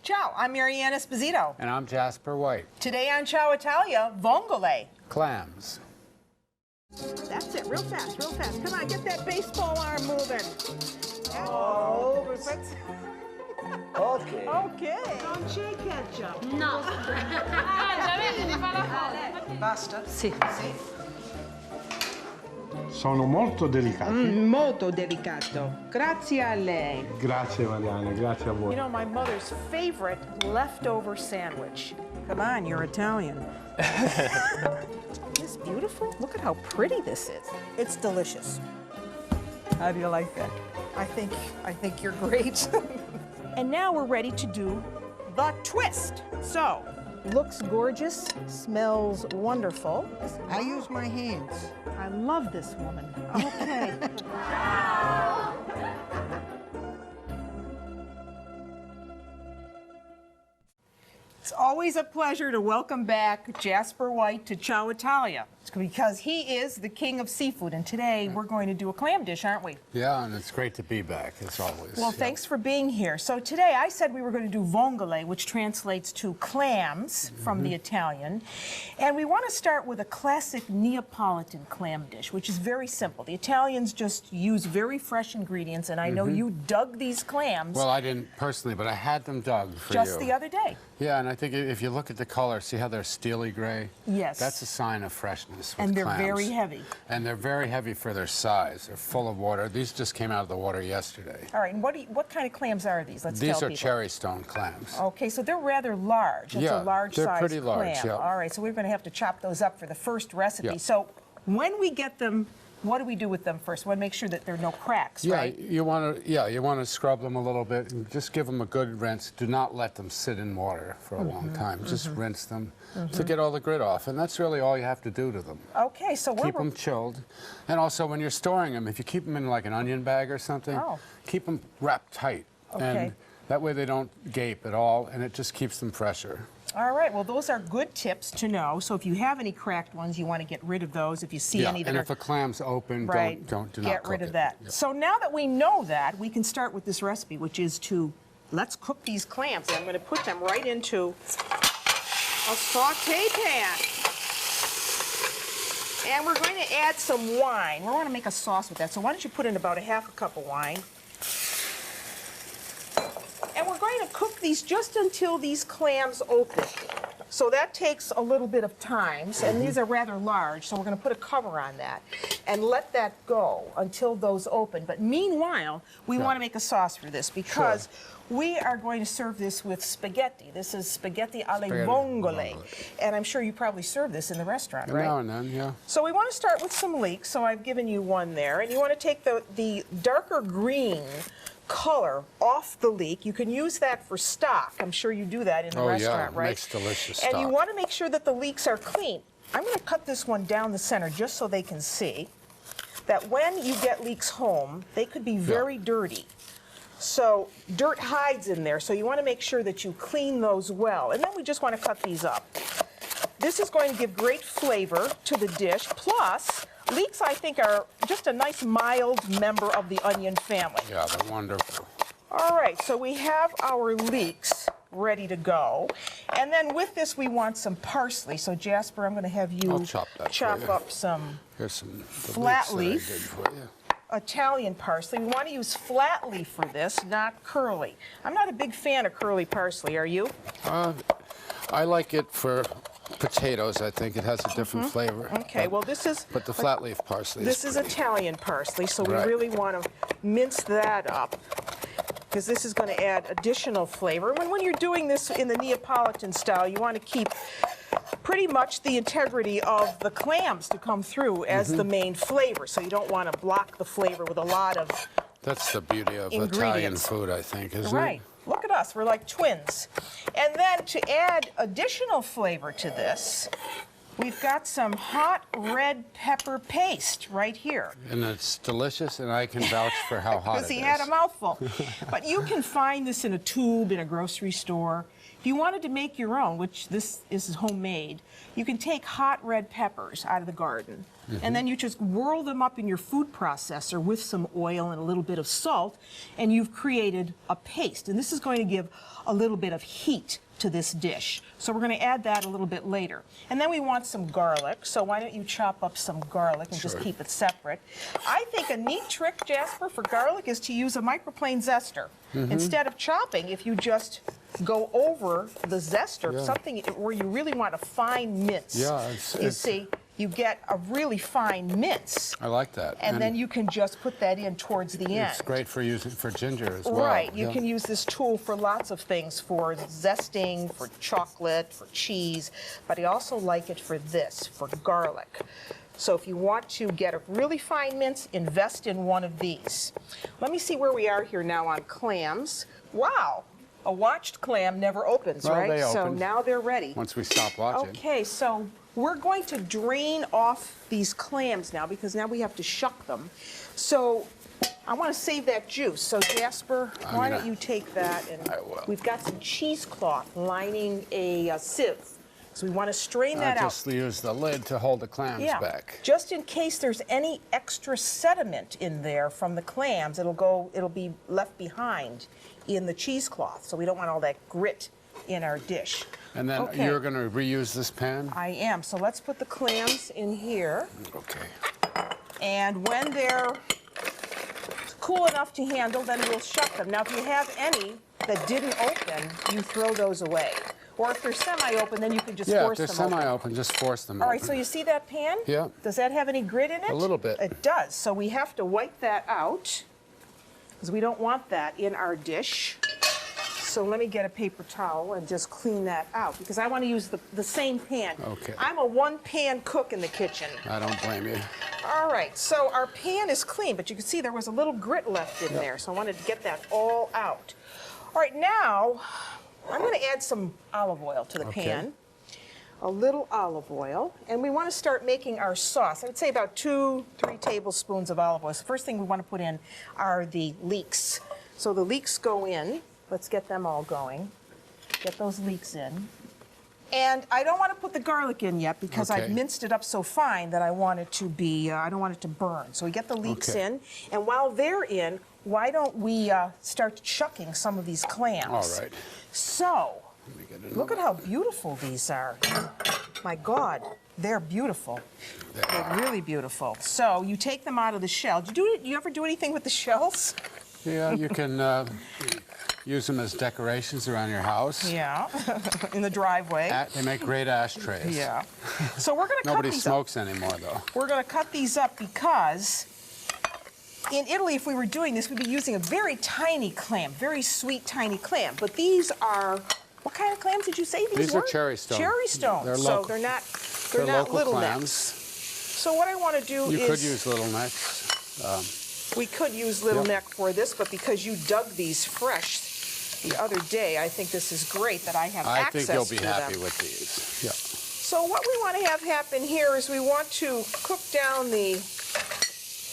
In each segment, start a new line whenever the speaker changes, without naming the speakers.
Ciao, I'm Mary Ann Esposito.
And I'm Jasper White.
Today on Ciao Italia, vongole.
Clams.
That's it, real fast, real fast. Come on, get that baseball arm moving. Oh,
Ok.
okay. Non c'è ketchup.
No. Già vedi, ti fa la foto.
Basta?
Sì.
Sono molto delicati.
Molto delicato. Grazie a lei.
Grazie Marianne, grazie a voi.
You know, my mother's favorite leftover sandwich. Come on, you're Italian. Isn't this beautiful? Look at how pretty this is. It's delicious. How do you like that? I think you're great. And now we're ready to do the twist. So, looks gorgeous, smells wonderful.
I use my hands.
I love this woman. Okay. It's always a pleasure to welcome back Jasper White to Ciao Italia, because he is the king of seafood, and today we're going to do a clam dish, aren't we?
Yeah, and it's great to be back, as always.
Well, thanks for being here. So today I said we were going to do vongole, which translates to clams from the Italian. And we want to start with a classic Neapolitan clam dish, which is very simple. The Italians just use very fresh ingredients, and I know you dug these clams
Well, I didn't personally, but I had them dug for
just
you.
the other day.
Yeah, and I think if you look at the color, see how they're steely gray?
Yes.
That's a sign of freshness with
And they're
clams.
very heavy.
And they're very heavy for their size. They're full of water. These just came out of the water yesterday.
All right, and what kind of clams are these? Let's
These
tell
are
people.
cherry stone clams.
Okay, so they're rather large. It's
Yeah,
a large
they're
size
pretty large,
clam.
yeah.
All right, so we're going to have to chop those up for the first recipe.
Yeah.
So when we get them, what do we do with them first? We want to make sure that there are no cracks,
Yeah,
right?
you want to scrub them a little bit and just give them a good rinse. Do not let them sit in water for a long time. Just rinse them to get all the grit off, and that's really all you have to do to them.
Okay, so
Keep them chilled, and also when you're storing them, if you keep them in like an onion bag or something, keep them wrapped tight,
Okay.
and that way they don't gape at all, and it just keeps them fresher.
All right, well, those are good tips to know. So if you have any cracked ones, you want to get rid of those. If you see any that
and
are...
if a clam's open,
Right,
do not
get
cook
rid of
it.
that.
Yeah.
So now that we know that, we can start with this recipe, which is to, let's cook these clams. I'm going to put them right into a saute pan. And we're going to add some wine. We want to make a sauce with that. So why don't you put in about a half a cup of wine. And we're going to cook these just until these clams open. So that takes a little bit of time, and these are rather large, so we're going to put a cover on that and let that go until those open. But meanwhile, we want to make a sauce for this because we are going to serve this with spaghetti. This is spaghetti alle vongole. And I'm sure you probably serve this in the restaurant, right?
Now and then, yeah.
So we want to start with some leeks, so I've given you one there. And you want to take the darker green color off the leek. You can use that for stock. I'm sure you do that in the restaurant, right?
Makes delicious
And
stock.
you want to make sure that the leeks are clean. I'm going to cut this one down the center just so they can see that when you get leeks home, they could be very dirty. So dirt hides in there, so you want to make sure that you clean those well. And then we just want to cut these up. This is going to give great flavor to the dish. Plus, leeks, I think, are just a nice mild member of the onion family.
Yeah, they're wonderful.
All right, so we have our leeks ready to go. And then with this, we want some parsley. So, Jasper, I'm going to have you
I'll chop that for you.
up some
Here's some
flat leaf.
That I did for you.
Italian parsley. We want to use flat leaf for this, not curly. I'm not a big fan of curly parsley, are you?
I like it for potatoes. I think it has a different flavor.
Okay, well, this is...
But the flat leaf parsley
This is
pretty.
Italian parsley, so we
Right.
really want to mince that up because this is going to add additional flavor. When you're doing this in the Neapolitan style, you want to keep pretty much the integrity of the clams to come through as the main flavor, so you don't want to block the flavor with a lot of
That's the beauty of Italian
ingredients.
food, I think, isn't
Right.
it?
Look at us, we're like twins. And then to add additional flavor to this, we've got some hot red pepper paste right here.
And it's delicious, and I can vouch for how hot it
Because
is.
he had a mouthful. But you can find this in a tube in a grocery store. If you wanted to make your own, which this is homemade, you can take hot red peppers out of the garden, and then you just whirl them up in your food processor with some oil and a little bit of salt, and you've created a paste. And this is going to give a little bit of heat to this dish. So we're going to add that a little bit later. And then we want some garlic, so why don't you chop up some garlic and just keep it separate. I think a neat trick, Jasper, for garlic is to use a microplane zester. Instead of chopping, if you just go over the zester, something where you really want a fine mince.
Yeah,
you see, you get a really fine mince.
I like that.
And then you can just put that in towards the end.
It's great for using for ginger as well.
Right, you can use this tool for lots of things, for zesting, for chocolate, for cheese, but I also like it for this, for garlic. So if you want to get a really fine mince, invest in one of these. Let me see where we are here now on clams. Wow, a watched clam never opens,
Well,
right?
they
So
opened.
now they're ready.
Once we stop watching.
Okay, so we're going to drain off these clams now because now we have to shuck them. So I want to save that juice. So Jasper, why don't you take that, and
I will.
we've got some cheesecloth lining a sieve. So we want to strain that out.
Just use the lid to hold the clams back.
Just in case there's any extra sediment in there from the clams, it'll be left behind in the cheesecloth. So we don't want all that grit in our dish.
And then
Okay.
you're going to reuse this pan?
I am. So let's put the clams in here.
Okay.
And when they're cool enough to handle, then we'll shuck them. Now, if you have any that didn't open, you throw those away. Or if they're semi-open, then you can just force them
if they're
open.
semi-open, just force them
All right,
open.
so you see that pan?
Yeah.
Does that have any grit in it?
A little bit.
It does. So we have to wipe that out because we don't want that in our dish. So let me get a paper towel and just clean that out because I want to use the same pan.
Okay.
I'm a one-pan cook in the kitchen.
I don't blame you.
All right, so our pan is clean, but you can see there was a little grit left in there, so I wanted to get that all out. All right, now I'm going to add some olive oil to the pan. A little olive oil, and we want to start making our sauce. I would say about 2-3 tablespoons of olive oil. So the first thing we want to put in are the leeks. So the leeks go in. Let's get them all going. Get those leeks in. And I don't want to put the garlic in yet because I've minced it up so fine that I want it to be, I don't want it to burn. So we get the leeks in, and while they're in, why don't we start shucking some of these clams?
All right.
So,
Let me get another.
look at how beautiful these are. My God, they're beautiful. They're really beautiful. So you take them out of the shell. You ever do anything with the shells?
Yeah, you can use them as decorations around your house.
Yeah, in the driveway.
They make great ashtrays.
Yeah. So we're going to cut
Nobody
these
smokes anymore, though.
up. We're going to cut these up because in Italy, if we were doing this, we'd be using a very tiny clam, very sweet, tiny clam. But these are, what kind of clams did you say these were?
These are cherry stone.
Cherry stone.
They're
so
local.
they're not
local
little
clams.
necks. So what I want to do
You
is...
could use little necks.
We could use little neck for this, but because you dug these fresh the other day, I think this is great that I have access to them.
I think you'll be happy with these. Yeah.
So what we want to have happen here is we want to cook down the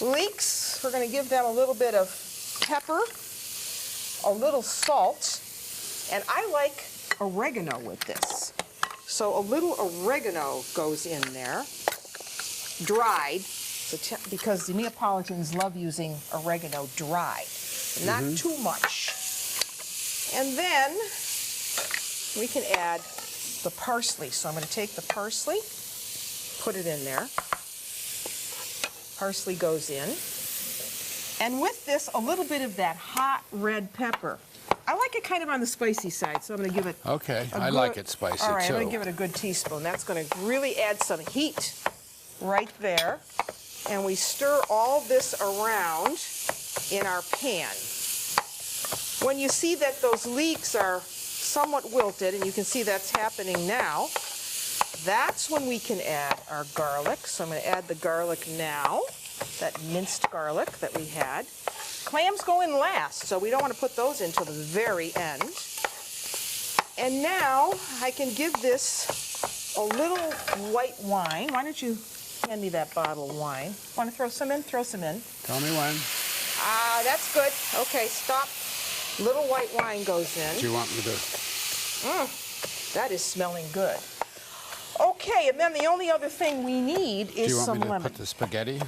leeks. We're going to give them a little bit of pepper, a little salt, and I like oregano with this. So a little oregano goes in there, dried. Because the Neapolitans love using oregano dry, not too much. And then we can add the parsley. So I'm going to take the parsley, put it in there. Parsley goes in. And with this, a little bit of that hot red pepper. I like it kind of on the spicy side, so I'm going to give it
I like it spicy,
all right,
too.
I'm going to give it a good teaspoon. That's going to really add some heat right there. And we stir all this around in our pan. When you see that those leeks are somewhat wilted, and you can see that's happening now, that's when we can add our garlic. So I'm going to add the garlic now, that minced garlic that we had. Clams go in last, so we don't want to put those until the very end. And now I can give this a little white wine. Why don't you hand me that bottle of wine? Want to throw some in? Throw some in.
Tell me when.
That's good. Okay, stop. Little white wine goes in.
Do you want me to?
That is smelling good. Okay, and then the only other thing we need
Do
is
you want
some
me to
lemon.
put the spaghetti?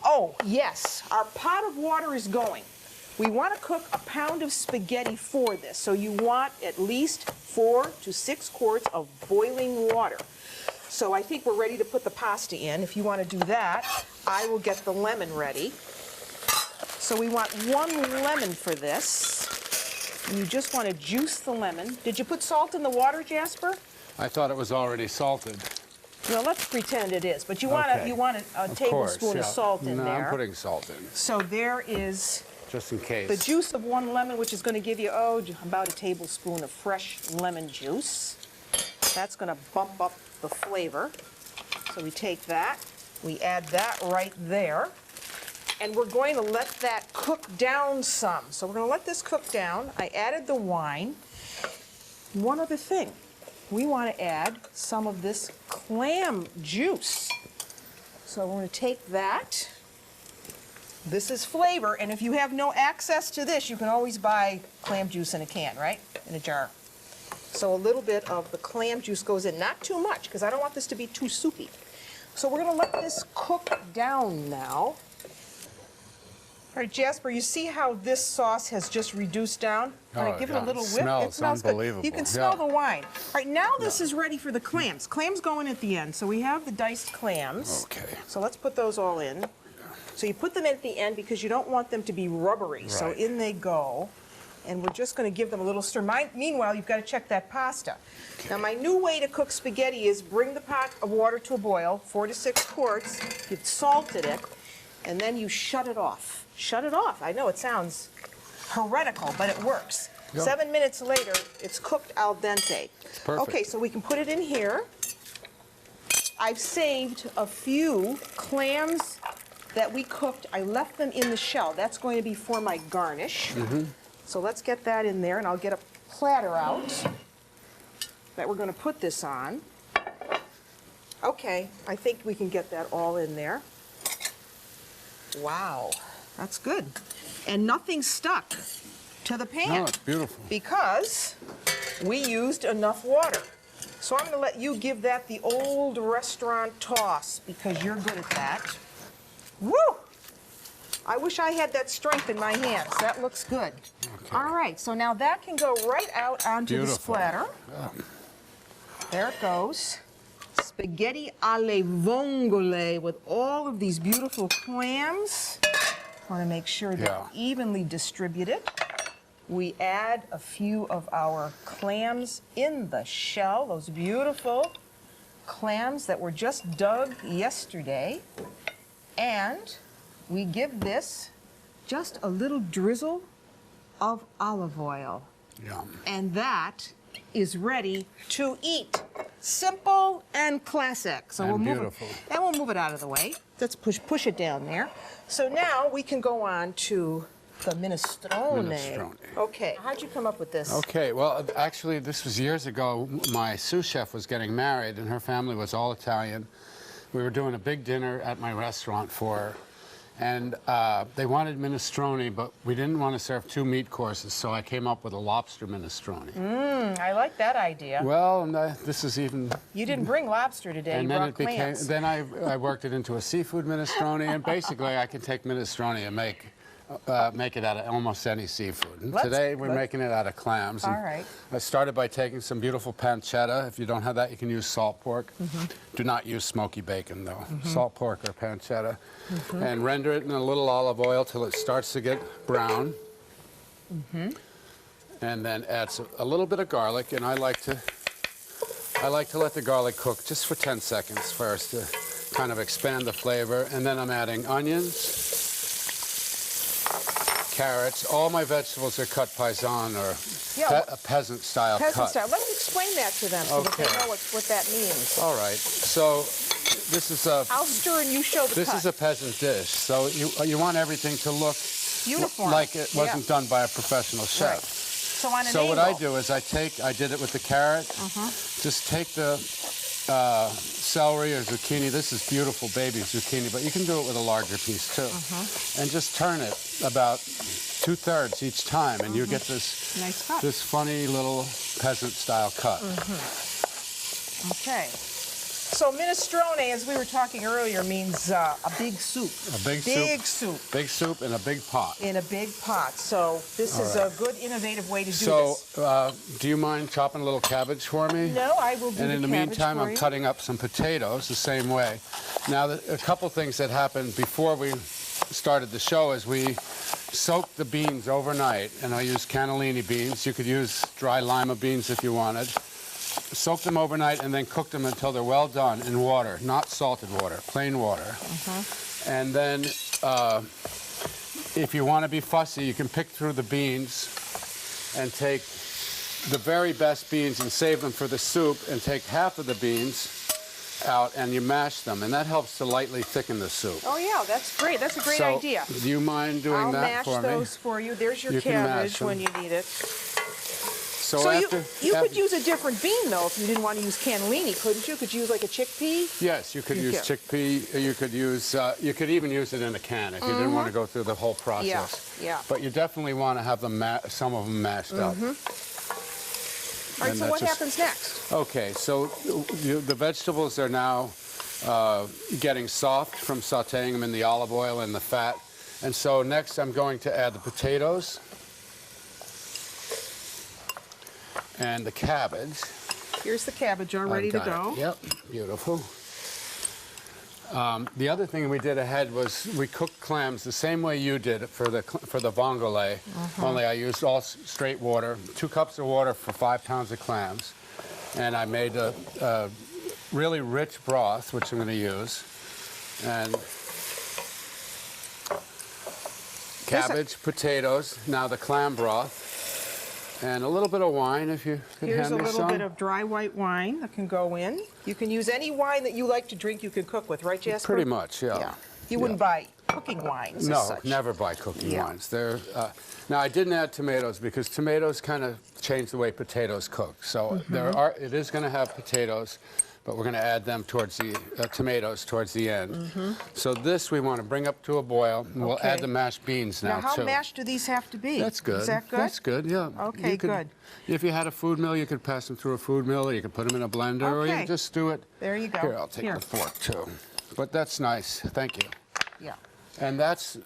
Oh, yes. Our pot of water is going. We want to cook a pound of spaghetti for this, so you want at least 4 to 6 quarts of boiling water. So I think we're ready to put the pasta in. If you want to do that, I will get the lemon ready. So we want 1 lemon for this. And you just want to juice the lemon. Did you put salt in the water, Jasper?
I thought it was already salted.
Well, let's pretend it is, but you want
Okay.
a tablespoon of salt in
no,
there.
I'm putting salt in,
So there is
just in case.
the juice of 1 lemon, which is going to give you, about a tablespoon of fresh lemon juice. That's going to bump up the flavor. So we take that, we add that right there, and we're going to let that cook down some. So we're going to let this cook down. I added the wine. One other thing. We want to add some of this clam juice. So we're going to take that. This is flavor, and if you have no access to this, you can always buy clam juice in a can, right? In a jar. So a little bit of the clam juice goes in, not too much, because I don't want this to be too soupy. So we're going to let this cook down now. All right, Jasper, you see how this sauce has just reduced down? All right, give it a little whip.
Smells
It smells good.
unbelievable.
You can smell
Yeah.
the wine. All right, now this is ready for the clams. Clams go in at the end. So we have the diced clams.
Okay.
So let's put those all in. So you put them in at the end because you don't want them to be rubbery. So
Right.
in they go. And we're just going to give them a little stir. Meanwhile, you've got to check that pasta. Now, my new way to cook spaghetti is bring the pot of water to a boil, 4 to 6 quarts. You've salted it, and then you shut it off. Shut it off. I know it sounds heretical, but it works.
Yeah.
7 minutes later, it's cooked al dente.
Perfect.
Okay, so we can put it in here. I've saved a few clams that we cooked. I left them in the shell. That's going to be for my garnish. So let's get that in there, and I'll get a platter out that we're going to put this on. Okay, I think we can get that all in there. Wow, that's good. And nothing stuck to the pan.
No, it's beautiful.
Because we used enough water. So I'm going to let you give that the old restaurant toss because you're good at that. Woo! I wish I had that strength in my hands. That looks good.
Okay.
All right, so now that can go right out onto this
Beautiful.
platter.
Yeah.
There it goes. Spaghetti alle vongole with all of these beautiful clams. Want to make sure they're
Yeah.
evenly distributed. We add a few of our clams in the shell, those beautiful clams that were just dug yesterday. And we give this just a little drizzle of olive oil.
Yum.
And that is ready to eat. Simple and classic. So
And
we'll move
beautiful.
it. And we'll move it out of the way. Let's push it down there. So now we can go on to the minestrone.
Minestrone.
Okay. How'd you come up with this?
Okay, well, actually, this was years ago. My sous chef was getting married, and her family was all Italian. We were doing a big dinner at my restaurant for her. And they wanted minestrone, but we didn't want to serve 2 meat courses, so I came up with a lobster minestrone.
I like that idea.
Well, and, this is even...
You didn't bring lobster today.
And
you
then
brought
it became.
clams.
Then I worked it into a seafood minestrone, and basically I can take minestrone and make it out of almost any seafood. And today we're making it out of clams.
All
And
right.
I started by taking some beautiful pancetta. If you don't have that, you can use salt pork. Do not use smoky bacon though. Salt pork or pancetta, and render it in a little olive oil till it starts to get brown. And then add a little bit of garlic, and I like to let the garlic cook just for 10 seconds first to kind of expand the flavor. And then I'm adding onions, carrots. All my vegetables are cut paisan or a peasant-style cut.
Peasant style. Let me explain that to them so that they
Okay.
know what that means.
All right. So this is a
I'll stir and you show the
this
cut.
is a peasant dish. So you want everything to look
Uniform.
like it wasn't
Yeah.
done by a professional chef.
Right. So on an
So what I
angle.
do is I did it with the carrot. Just take the celery or zucchini. This is beautiful baby zucchini, but you can do it with a larger piece too. And just turn it about 2/3 each time, and you get this
Nice cut.
this funny little peasant-style cut.
Okay. So minestrone, as we were talking earlier, means a big soup.
A big soup. Big soup in a big pot.
In a big pot. So this is a good, innovative way to do
So,
this.
do you mind chopping a little cabbage for me?
No, I will do
And
the
in the
cabbage
meantime,
for
I'm
you.
cutting up some potatoes the same way. Now, a couple things that happened before we started the show is we soaked the beans overnight, and I used cannellini beans. You could use dry lima beans if you wanted. Soak them overnight and then cook them until they're well done in water, not salted water, plain water. And then if you want to be fussy, you can pick through the beans and take the very best beans and save them for the soup, and take half of the beans out and you mash them, and that helps to lightly thicken the soup.
Oh yeah, that's great. That's a great
So,
idea.
do you mind doing that for me?
I'll mash those for you. There's your
You can mash
cabbage when
them.
you need it.
So, after,
you could
after-
use a different bean though if you didn't want to use cannellini, couldn't you? Could you use like a chickpea?
Yes, you could use
can.
chickpea. You could use. You could even use it in a can if you didn't want to go through the whole process.
Yeah.
But you definitely want to have them some of them mashed up.
All right,
And
so
that
what
just-
happens next?
Okay, so the vegetables are now getting soft from sautéing them in the olive oil and the fat. And so next I'm going to add the potatoes and the cabbage.
Here's the cabbage all ready to
I've got
go.
it. Yep, beautiful. The other thing we did ahead was we cooked clams the same way you did for the vongole, only I used all straight water, 2 cups of water for 5 pounds of clams. And I made a really rich broth, which I'm going to use. And cabbage, potatoes, now the clam broth. And a little bit of wine, if you could
Here's
hand
a
me
little
some.
bit of dry white wine that can go in. You can use any wine that you like to drink, you can cook with, right, Jasper?
Pretty much, yeah.
Yeah. You wouldn't buy cooking wines as
No,
such.
never buy cooking
Yeah.
wines. They're, now, I didn't add tomatoes because tomatoes kind of change the way potatoes cook. So it is going to have potatoes, but we're going to add them towards the tomatoes towards the end. So this we want to bring up to a boil, and we'll add
Okay.
the mashed beans now,
Now, how
too.
mashed do these have to be?
That's good.
Is that good?
That's good, yeah.
Okay,
You could-
good.
If you had a food mill, you could pass them through a food mill, or you could put them in a blender, or you
Okay.
could just do it.
There you go.
Here, I'll take
Here.
the fork, too. But that's nice. Thank you.
Yeah.
And that's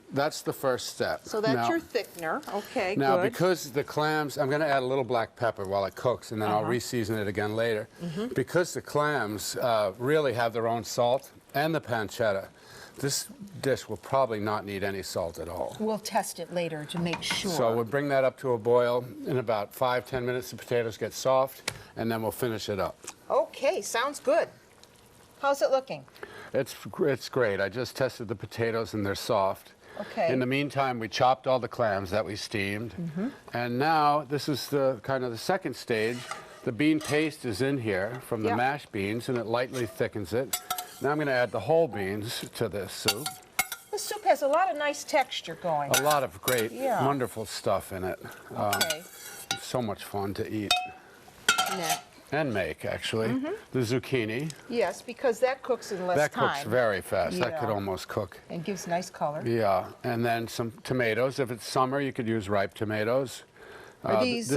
the first step.
So that's
Now-
your thickener. Okay,
Now,
good.
because the clams, I'm going to add a little black pepper while it cooks, and then I'll re-season it again later. Because the clams really have their own salt and the pancetta, this dish will probably not need any salt at all.
We'll test it later to make sure.
So we'll bring that up to a boil. In about 5–10 minutes, the potatoes get soft, and then we'll finish it up.
Okay, sounds good. How's it looking?
It's great. I just tested the potatoes, and they're soft.
Okay.
In the meantime, we chopped all the clams that we steamed. And now, this is the kind of the second stage. The bean paste is in here from the
Yeah.
mashed beans, and it lightly thickens it. Now I'm going to add the whole beans to this soup.
This soup has a lot of nice texture going.
A lot of great,
Yeah.
wonderful stuff in it.
Okay.
It's so much fun to eat
Now,
and make, actually. The zucchini.
yes, because that cooks in less
That
time.
cooks very fast. That could
Yeah.
almost cook.
And gives nice color.
Yeah, and then some tomatoes. If it's summer, you could use ripe tomatoes.
Are these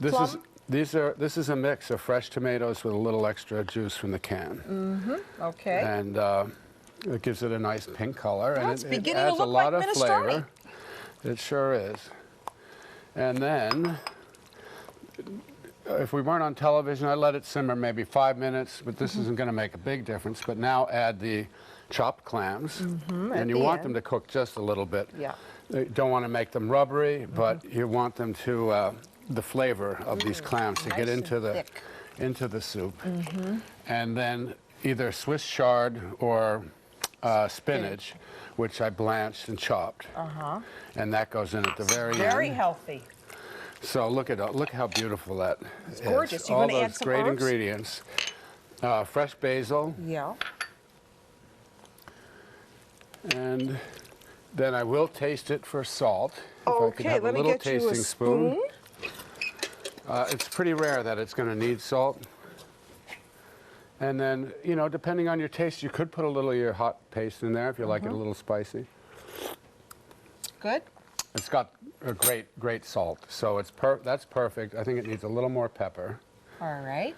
plum?
This is a mix of fresh tomatoes with a little extra juice from the can,
Okay.
and it gives it a nice pink color,
Well,
and
it's
it
beginning to
adds a
look
lot
like
of
minestrone.
flavor. It sure is. And then, if we weren't on television, I'd let it simmer maybe 5 minutes, but this isn't going to make a big difference. But now add the chopped clams, and you
the
want
end.
them to cook just a little bit.
Yeah.
You don't want to make them rubbery, but you want them to, the flavor of these clams to
nice
get
and
into
thick.
the soup. And then either Swiss chard or spinach, which I blanched and chopped. And that goes in at the very end.
Very healthy.
So look how beautiful that is.
gorgeous. You
All
gonna
those
add some
great
herbs?
ingredients. Fresh basil,
Yeah.
and then I will taste it for salt. If I could
Okay,
have
let
a
me
little
get you a
tasting
spoon.
It's pretty rare that it's going to need salt. And then, you know, depending on your taste, you could put a little of your hot paste in there if you like it a little spicy.
Good.
It's got a great salt, so that's perfect. I think it needs a little more pepper.
All right.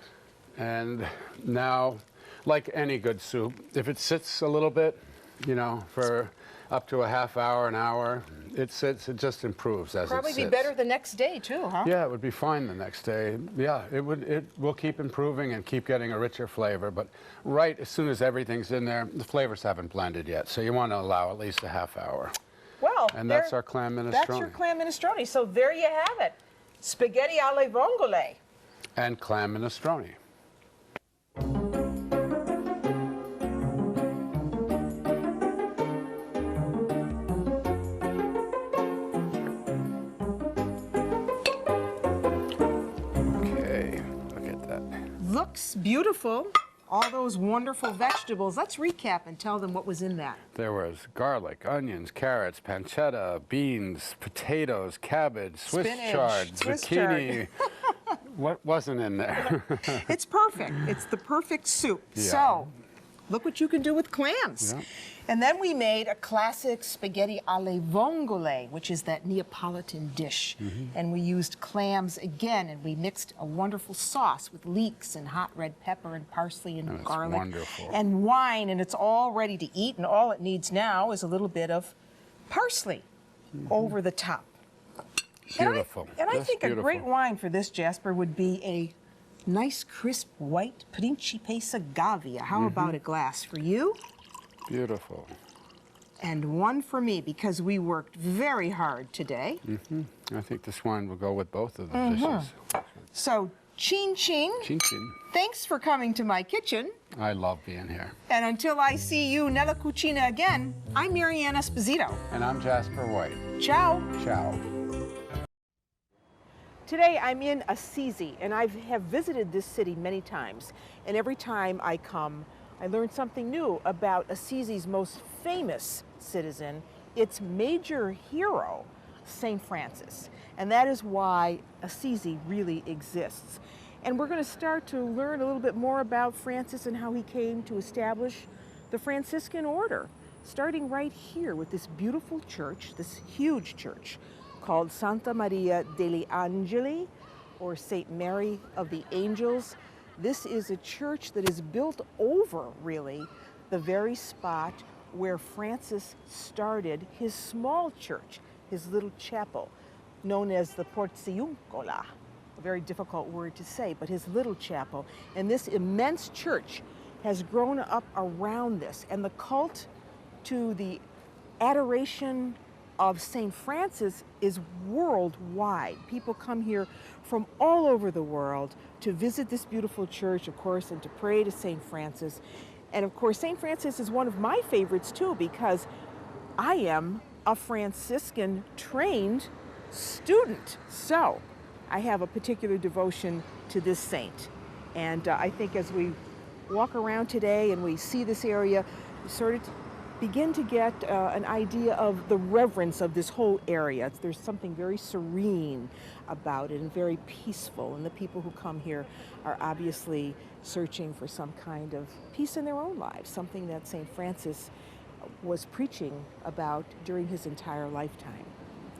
And now like any good soup, if it sits a little bit, you know, for up to a half hour, an hour, it just improves as it
Probably
sits.
be better the next day too, huh?
Yeah, it would be fine the next day. Yeah, it will keep improving and keep getting a richer flavor, but right as soon as everything's in there, the flavors haven't blended yet, so you want to allow at least a half hour.
Well,
And that's our clam minestrone.
That's your clam minestrone. So there you have it. Spaghetti alle vongole.
And clam minestrone. Okay, look at that.
Looks beautiful. All those wonderful vegetables. Let's recap and tell them what was in that.
There was garlic, onions, carrots, pancetta, beans, potatoes, cabbage, Swiss
Spinach,
chard,
Swiss
zucchini. What wasn't in there?
It's perfect. It's the perfect soup.
Yeah.
So, look what you can do with clams.
Yeah.
And then we made a classic spaghetti alle vongole, which is that Neapolitan dish. And we used clams again, and we mixed a wonderful sauce with leeks and hot red pepper and parsley and
That's
garlic.
wonderful.
And wine, and it's all ready to eat, and all it needs now is a little bit of parsley over the top.
Beautiful.
And I
Just
think a
beautiful.
great wine for this, Jasper, would be a nice, crisp, white Principe Sagavia. How about a glass for you?
Beautiful.
And one for me, because we worked very hard today.
I think this wine will go with both of the dishes.
So, chin chin.
Chin chin.
Thanks for coming to my kitchen.
I love being here.
And until I see you nella cucina again, I'm Mary Ann Esposito.
And I'm Jasper White.
Ciao.
Ciao.
Today I'm in Assisi, and I have visited this city many times. And every time I come, I learn something new about Assisi's most famous citizen, its major hero, St. Francis. And that is why Assisi really exists. And we're going to start to learn a little bit more about Francis and how he came to establish the Franciscan order, starting right here with this beautiful church, this huge church, called Santa Maria degli Angeli, or St. Mary of the Angels. This is a church that is built over, really, the very spot where Francis started his small church, his little chapel, known as the Porziuncola. A very difficult word to say, but his little chapel. And this immense church has grown up around this, and the cult to the adoration of St. Francis is worldwide. People come here from all over the world to visit this beautiful church, of course, and to pray to St. Francis. And of course, St. Francis is one of my favorites too, because I am a Franciscan trained student. So I have a particular devotion to this saint. And I think as we walk around today and we see this area, we sort of begin to get an idea of the reverence of this whole area. There's something very serene about it and very peaceful, and the people who come here are obviously searching for some kind of peace in their own lives, something that St. Francis was preaching about during his entire lifetime.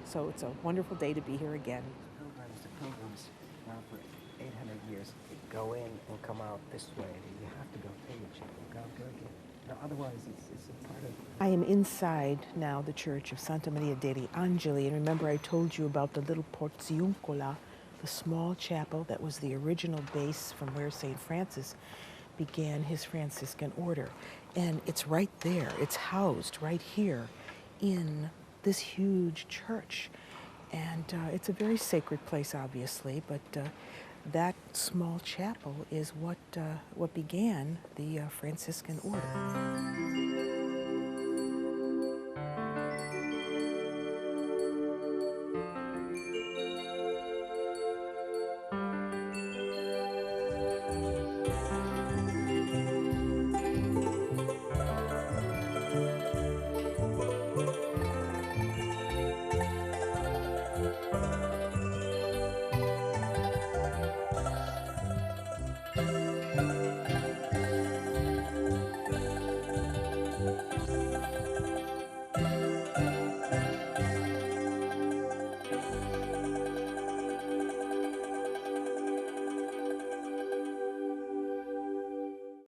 So it's a wonderful day to be here again.
The pilgrims now for 800 years go in and come out this way. You have to go through the chapel, go again. Now, otherwise, it's a part of...
I am inside now the church of Santa Maria degli Angeli, and remember I told you about the little Porziuncola, the small chapel that was the original base from where St. Francis began his Franciscan order. And it's right there, it's housed right here in this huge church. And it's a very sacred place, obviously, but that small chapel is what began the Franciscan order.